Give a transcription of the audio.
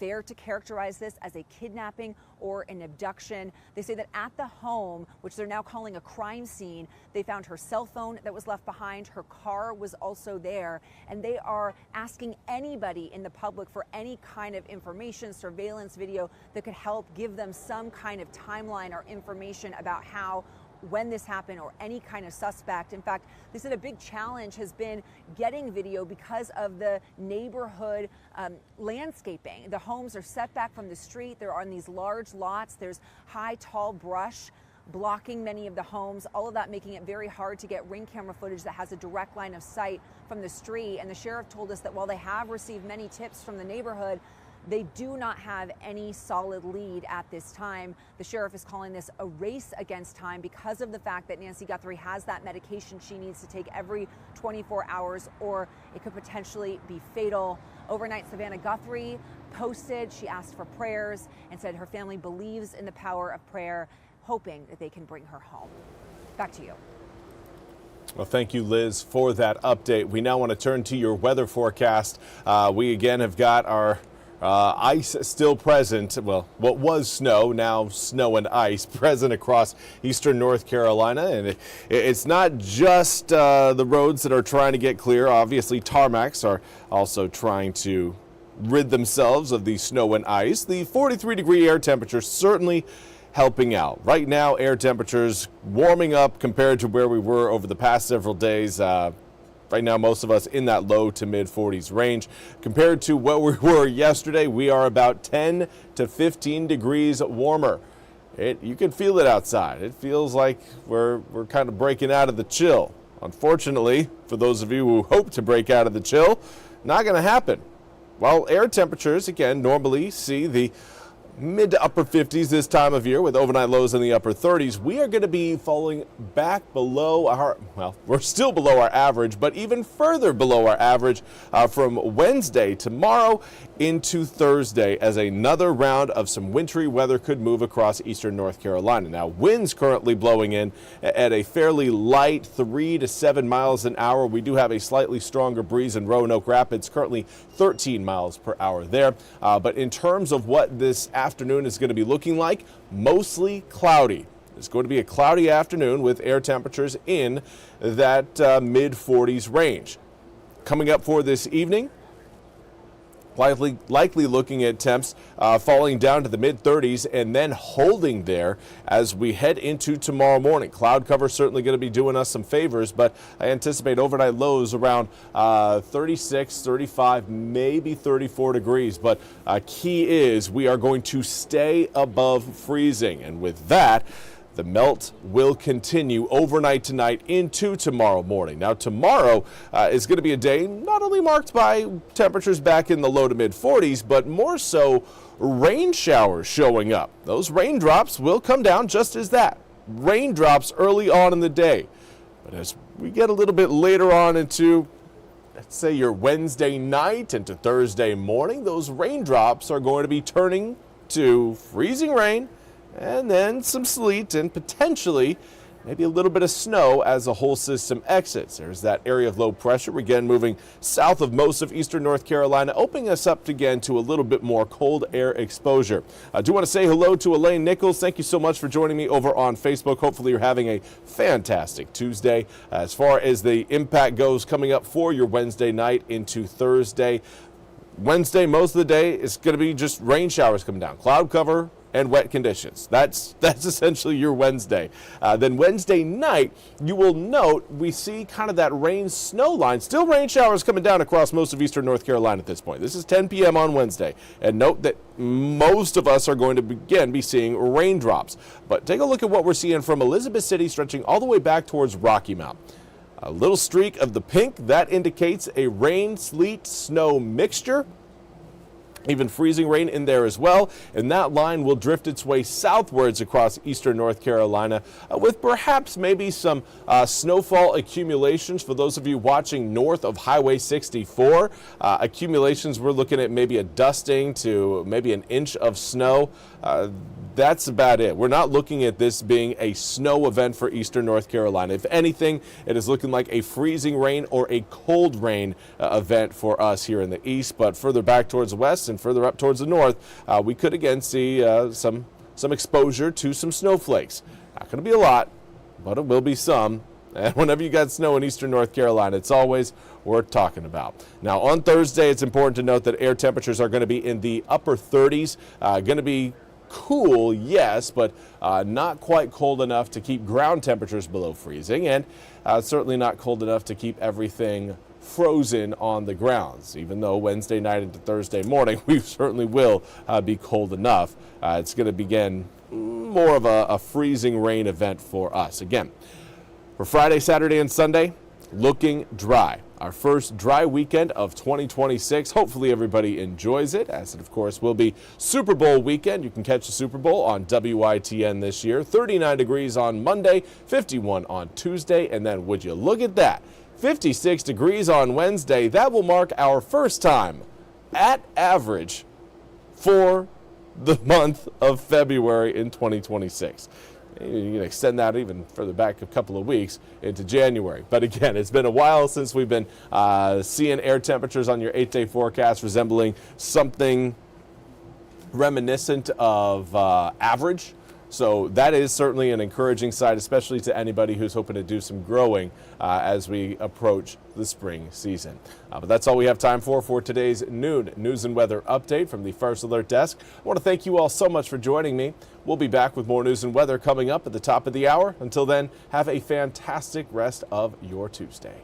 fair to characterize this as a kidnapping or an abduction. They say that at the home, which they're now calling a crime scene, they found her cell phone that was left behind. Her car was also there, and they are asking anybody in the public for any kind of information, surveillance video that could help give them some kind of timeline or information about when this happened or any kind of suspect. In fact, they said a big challenge has been getting video because of the neighborhood landscaping. The homes are set back from the street. They're on these large lots. There's high, tall brush blocking many of the homes, all of that making it very hard to get ring camera footage that has a direct line of sight from the street. And the sheriff told us that while they have received many tips from the neighborhood, they do not have any solid lead at this time. The sheriff is calling this a race against time because of the fact that Nancy Guthrie has that medication she needs to take every 24 hours, or it could potentially be fatal. Overnight, Savannah Guthrie posted, she asked for prayers and said her family believes in the power of prayer, hoping that they can bring her home. Back to you. Well, thank you, Liz, for that update. We now want to turn to your weather forecast. We again have got our ice still present. Well, what was snow, now snow and ice present across eastern North Carolina. And it's not just the roads that are trying to get clear. Obviously, tarmacs are also trying to rid themselves of the snow and ice. The 43-degree air temperature certainly helping out. Right now, air temperatures warming up compared to where we were over the past several days. Right now, most of us in that low to mid 40s range. Compared to what we were yesterday, we are about 10 to 15 degrees warmer. You can feel it outside. It feels like we're kind of breaking out of the chill. Unfortunately, for those of you who hope to break out of the chill, not going to happen. While air temperatures, again, normally see the mid to upper 50s this time of year with overnight lows in the upper 30s, we are going to be falling back below our, well, we're still below our average, but even further below our average from Wednesday tomorrow into Thursday, as another round of some wintry weather could move across eastern North Carolina. Now, winds currently blowing in at a fairly light 3 to 7 miles an hour. We do have a slightly stronger breeze in Roanoke Rapids, currently 13 miles per hour there. But in terms of what this afternoon is going to be looking like, mostly cloudy. It's going to be a cloudy afternoon with air temperatures in that mid 40s range. Coming up for this evening, likely looking at temps falling down to the mid 30s and then holding there as we head into tomorrow morning. Cloud cover certainly going to be doing us some favors, but I anticipate overnight lows around 36, 35, maybe 34 degrees. But key is we are going to stay above freezing, and with that, the melt will continue overnight tonight into tomorrow morning. Now, tomorrow is going to be a day not only marked by temperatures back in the low to mid 40s, but more so rain showers showing up. Those raindrops will come down just as that. Raindrops early on in the day. But as we get a little bit later on into, let's say, your Wednesday night into Thursday morning, those raindrops are going to be turning to freezing rain, and then some sleet and potentially maybe a little bit of snow as the whole system exits. There's that area of low pressure, again, moving south of most of eastern North Carolina, opening us up again to a little bit more cold air exposure. I do want to say hello to Elaine Nichols. Thank you so much for joining me over on Facebook. Hopefully you're having a fantastic Tuesday. As far as the impact goes coming up for your Wednesday night into Thursday, Wednesday, most of the day is going to be just rain showers coming down, cloud cover and wet conditions. That's essentially your Wednesday. Then Wednesday night, you will note we see kind of that rain snow line. Still rain showers coming down across most of eastern North Carolina at this point. This is 10 p.m. on Wednesday. And note that most of us are going to again be seeing raindrops. But take a look at what we're seeing from Elizabeth City stretching all the way back towards Rocky Mount. A little streak of the pink, that indicates a rain, sleet, snow mixture. Even freezing rain in there as well, and that line will drift its way southwards across eastern North Carolina with perhaps maybe some snowfall accumulations for those of you watching north of Highway 64. Accumulations, we're looking at maybe a dusting to maybe an inch of snow. that's about it. We're not looking at this being a snow event for eastern North Carolina. If anything, it is looking like a freezing rain or a cold rain event for us here in the east. But further back towards the west and further up towards the north, we could again see some exposure to some snowflakes. Not going to be a lot, but it will be some. And whenever you got snow in eastern North Carolina, it's always worth talking about. Now, on Thursday, it's important to note that air temperatures are going to be in the upper 30s. Going to be cool, yes, but not quite cold enough to keep ground temperatures below freezing, and certainly not cold enough to keep everything frozen on the grounds. Even though Wednesday night into Thursday morning, we certainly will be cold enough. It's going to begin more of a freezing rain event for us. Again, for Friday, Saturday, and Sunday, looking dry. Our first dry weekend of 2026. Hopefully everybody enjoys it, as it of course will be Super Bowl weekend. You can catch the Super Bowl on WITN this year. 39 degrees on Monday, 51 on Tuesday, and then would you look at that, 56 degrees on Wednesday. That will mark our first time at average for the month of February in 2026. You can extend that even further back a couple of weeks into January. But again, it's been a while since we've been seeing air temperatures on your 8-day forecast resembling something reminiscent of average. So that is certainly an encouraging side, especially to anybody who's hoping to do some growing as we approach the spring season. But that's all we have time for today's noon news and weather update from the First Alert Desk. I want to thank you all so much for joining me. We'll be back with more news and weather coming up at the top of the hour. Until then, have a fantastic rest of your Tuesday.